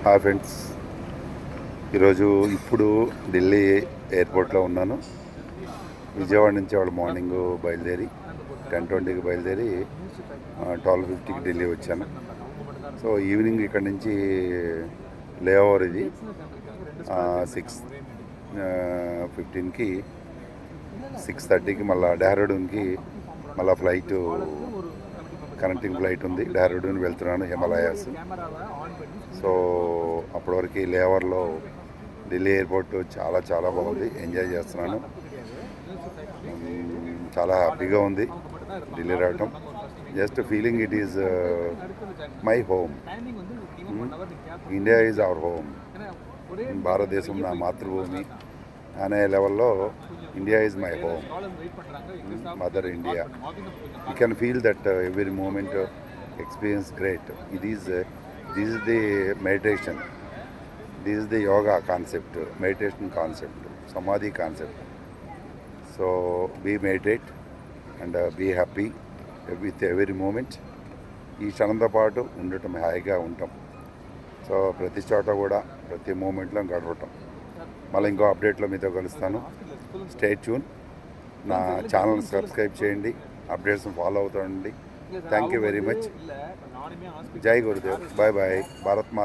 Hi friends, ఈరోజు ఇప్పుడు ఢిల్లీ ఎయిర్పోర్ట్లో ఉన్నాను. విజయవాడ నుంచి వాళ్ళు మార్నింగ్ బయలుదేరి 10:20కి బయలుదేరి 12:50కి ఢిల్లీ వచ్చాను. సో ఈవినింగ్ ఇక్కడ నుంచి లేఓవర్ ఇది 6:15కి 6:30కి మళ్ళీ డెహ్రాడూన్కి మళ్ళీ ఫ్లైట్ కనెక్టింగ్ ఫ్లైట్ ఉంది. డెహ్రాడూన్ వెళ్తున్నాను, హిమాలయాస్. సో అప్పటివరకు లేవర్లో ఢిల్లీ ఎయిర్పోర్ట్ చాలా చాలా బాగుంది, ఎంజాయ్ చేస్తున్నాను. చాలా హ్యాపీగా ఉంది ఢిల్లీ రావటం. Just feeling it is my home. India is our home. Bharatadesam నా మాతృభూమి అనే లెవెల్లో India is my home, mother India. You can feel that every moment experience great. This is the meditation, this is the yoga concept, meditation concept, samadhi concept. So we meditate and be happy with every moment. ఈ క్షణంతో పాటు ఉండటం, హాయిగా ఉంటాం. So ప్రతి చోట కూడా ప్రతి మూమెంట్లో గడపటం. మళ్ళీ ఇంకో అప్డేట్లో మీతో కలుస్తాను. Stay tune. నా ఛానల్ సబ్స్క్రైబ్ చేయండి, అప్డేట్స్ ఫాలో అవుతుండండి. Thank you very much. జై గురుదేవ్. Bye bye. భారత్ మాత